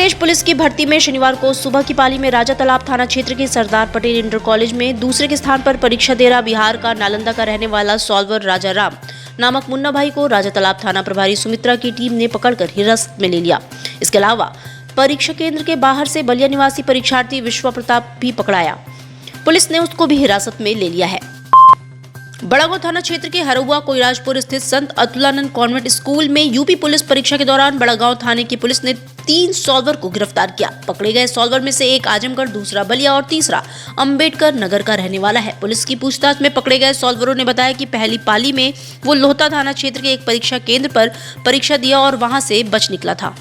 प्रदेश police की भर्ती में शनिवार को सुबह की पाली में राजा तालाब थाना क्षेत्र के सरदार पटेल इंटर कॉलेज में दूसरे के स्थान पर परीक्षा दे रहा बिहार का नालंदा का रहने वाला सॉल्वर राजा राम नामक मुन्ना भाई को राजा तालाब थाना प्रभारी सुमित्रा की टीम ने पकड़कर हिरासत में ले लिया। इसके अलावा परीक्षा केंद्र के बाहर से बलिया निवासी परीक्षार्थी विश्व प्रताप भी पकड़ाया। पुलिस ने उसको भी हिरासत में ले लिया है। बड़ागांव थाना क्षेत्र के हरुआ कोइराजपुर स्थित संत अतुलानंद कॉन्वेंट स्कूल में यूपी पुलिस परीक्षा के दौरान बड़ागांव थाने की पुलिस ने 3 सॉल्वर को गिरफ्तार किया। पकड़े गए सॉल्वर में से एक आजमगढ़, दूसरा बलिया और तीसरा अंबेडकर नगर का रहने वाला है। पुलिस की पूछताछ में पकड़े गए सॉल्वरों ने बताया कि पहली पाली में वो लोहता थाना क्षेत्र के एक परीक्षा केंद्र पर परीक्षा दिया और वहां से बच निकला था।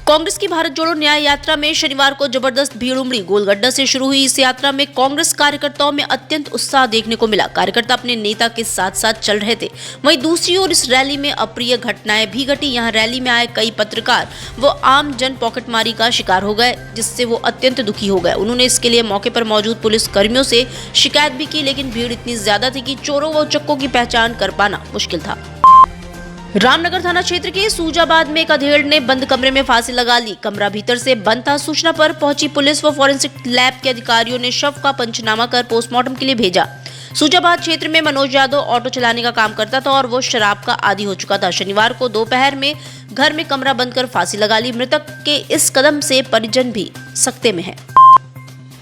कांग्रेस की भारत जोड़ो न्याय यात्रा में शनिवार को जबरदस्त भीड़ उमड़ी। गोलगड्ढा से शुरू हुई इस यात्रा में कांग्रेस कार्यकर्ताओं में अत्यंत उत्साह देखने को मिला। कार्यकर्ता अपने नेता के साथ साथ चल रहे थे। वहीं दूसरी ओर इस रैली में अप्रिय घटनाएं भी घटी। यहां रैली में आए कई पत्रकार वो आम जन पॉकेटमारी का शिकार हो गए, जिससे वो अत्यंत दुखी हो गए। उन्होंने इसके लिए मौके पर मौजूद पुलिस कर्मियों से शिकायत भी की, लेकिन भीड़ इतनी ज्यादा थी कि चोरों व उचक्कों की पहचान कर पाना मुश्किल था। रामनगर थाना क्षेत्र के सूजाबाद में एक अधेड़ ने बंद कमरे में फांसी लगा ली। कमरा भीतर से बंद था। सूचना पर पहुंची पुलिस व फॉरेंसिक लैब के अधिकारियों ने शव का पंचनामा कर पोस्टमार्टम के लिए भेजा। सूजाबाद क्षेत्र में मनोज यादव ऑटो चलाने का काम करता था और वो शराब का आदी हो चुका था। शनिवार को दोपहर में घर में कमरा बंद कर फांसी लगा ली। मृतक के इस कदम से परिजन भी सकते में है।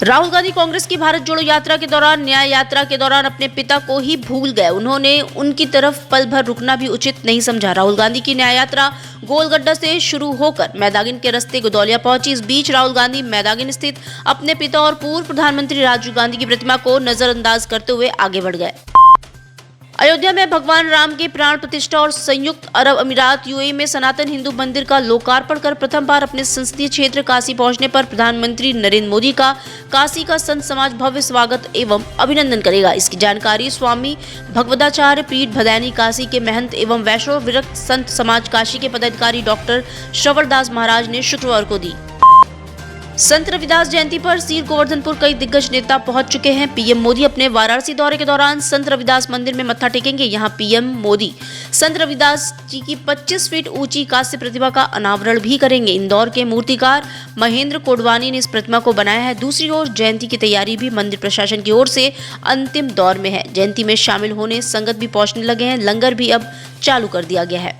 राहुल गांधी कांग्रेस की भारत जोड़ो यात्रा के दौरान न्याय यात्रा के दौरान अपने पिता को ही भूल गए। उन्होंने उनकी तरफ पल भर रुकना भी उचित नहीं समझा। राहुल गांधी की न्याय यात्रा गोलगड्ढा से शुरू होकर मैदागिन के रास्ते गुदौलिया पहुंची। इस बीच राहुल गांधी मैदागिन स्थित अपने पिता और पूर्व प्रधानमंत्री राजीव गांधी की प्रतिमा को नजरअंदाज करते हुए आगे बढ़ गए। अयोध्या में भगवान राम की प्राण प्रतिष्ठा और संयुक्त अरब अमीरात यूएई में सनातन हिंदू मंदिर का लोकार्पण कर प्रथम बार अपने संसदीय क्षेत्र काशी पहुंचने पर प्रधानमंत्री नरेंद्र मोदी का काशी का संत समाज भव्य स्वागत एवं अभिनंदन करेगा। इसकी जानकारी स्वामी भगवदाचार्य पीठ भदैनी काशी के महंत एवं वैष्णव विरक्त संत समाज काशी के पदाधिकारी डॉक्टर श्रवणदास महाराज ने शुक्रवार को दी। संत रविदास जयंती पर सीर गोवर्धनपुर कई दिग्गज नेता पहुंच चुके हैं। पीएम मोदी अपने वाराणसी दौरे के दौरान संत रविदास मंदिर में मत्था टेकेंगे। यहां पीएम मोदी संत रविदास जी की 25 फीट ऊंची कांस्य प्रतिमा का अनावरण भी करेंगे। इंदौर के मूर्तिकार महेंद्र कोडवानी ने इस प्रतिमा को बनाया है। दूसरी ओर जयंती की तैयारी भी मंदिर प्रशासन की ओर से अंतिम दौर में है। जयंती में शामिल होने संगत भी पहुंचने लगे हैं। लंगर भी अब चालू कर दिया गया है।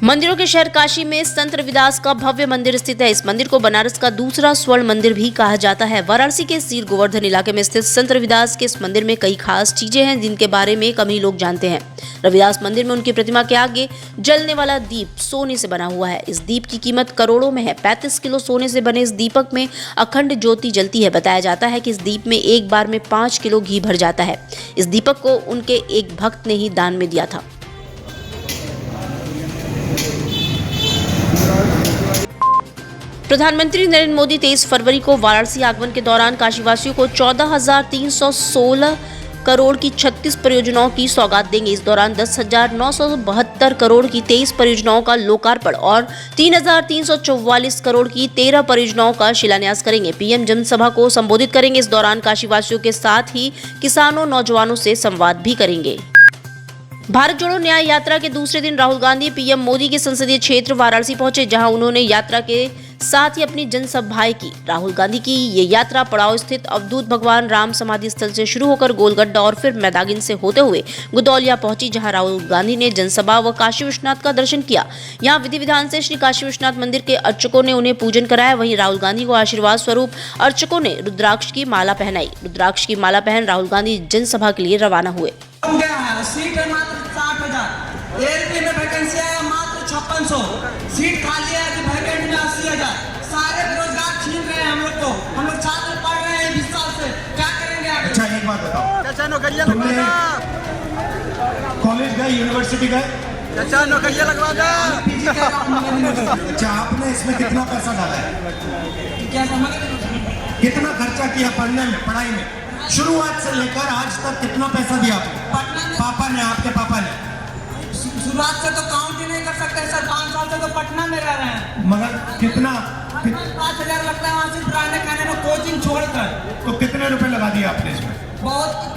मंदिरों के शहर काशी में संत रविदास का भव्य मंदिर स्थित है। इस मंदिर को बनारस का दूसरा स्वर्ण मंदिर भी कहा जाता है। वाराणसी के सीर गोवर्धन इलाके में स्थित संत रविदास के इस मंदिर में कई खास चीजें हैं जिनके बारे में कम ही लोग जानते हैं। रविदास मंदिर में उनकी प्रतिमा के आगे जलने वाला दीप सोने से बना हुआ है। इस दीप की कीमत करोड़ों में है। 35 किलो सोने से बने इस दीपक में अखंड ज्योति जलती है। बताया जाता है कि इस दीप में एक बार में 5 किलो घी भर जाता है। इस दीपक को उनके एक भक्त ने ही दान में दिया था। प्रधानमंत्री नरेंद्र मोदी 23 फरवरी को वाराणसी आगमन के दौरान काशीवासियों को 14,316 करोड़ की 36 परियोजनाओं की सौगात देंगे। इस दौरान 10,972 करोड़ की 23 परियोजनाओं का लोकार्पण और 3,344 करोड़ की 13 परियोजनाओं का शिलान्यास करेंगे। पीएम जनसभा को संबोधित करेंगे। इस दौरान काशीवासियों के साथ ही किसानों, नौजवानों से संवाद भी करेंगे। भारत जोड़ो न्याय यात्रा के दूसरे दिन राहुल गांधी पीएम मोदी के संसदीय क्षेत्र वाराणसी पहुंचे, जहां उन्होंने यात्रा के साथ ही अपनी जनसभाएं की। राहुल गांधी की ये यात्रा पड़ाव स्थित अवधूत भगवान राम समाधि स्थल से शुरू होकर गोलगड्ढा और फिर मैदागिन से होते हुए गुदौलिया पहुंची, जहां राहुल गांधी ने जनसभा व काशी विश्वनाथ का दर्शन किया। यहां विधि विधान से श्री काशी विश्वनाथ मंदिर के अर्चकों ने उन्हें पूजन कराया। वहीं राहुल गांधी को आशीर्वाद स्वरूप अर्चकों ने रुद्राक्ष की माला पहनाई। रुद्राक्ष की माला पहन राहुल गांधी जनसभा के लिए रवाना हुए। सीट है मात्र 60,000, एएलपी में वैकेंसी है मात्र 5600, सीट खाली है कि वैकेंट में 80,000। सारे बेरोजगार छीन रहे हैं हम लोग को। हम लोग छात्र पढ़ रहे हैं 20 साल से, क्या करेंगे आगे? अच्छा एक बात बताओ, तुमने कॉलेज गए, यूनिवर्सिटी गए? चाचा नौकरियां लगवा दो। अच्छा आपने इसमें कितना पैसा डाला है? क्या समझ कितना खर्चा किया पढ़ने में, पढ़ाई में? शुरुआत से लेकर आज तक कितना पैसा दिया पापा ने, आपके पापा ने? शुरुआत से तो काउंट ही नहीं कर सकते सर। 5 साल से तो पटना में रह रहे हैं। मगर कितना? 5,000 लगता है वहाँ से रहने खाने में, कोचिंग छोड़कर। तो कितने रुपए लगा दिए आपने इसमें? बहुत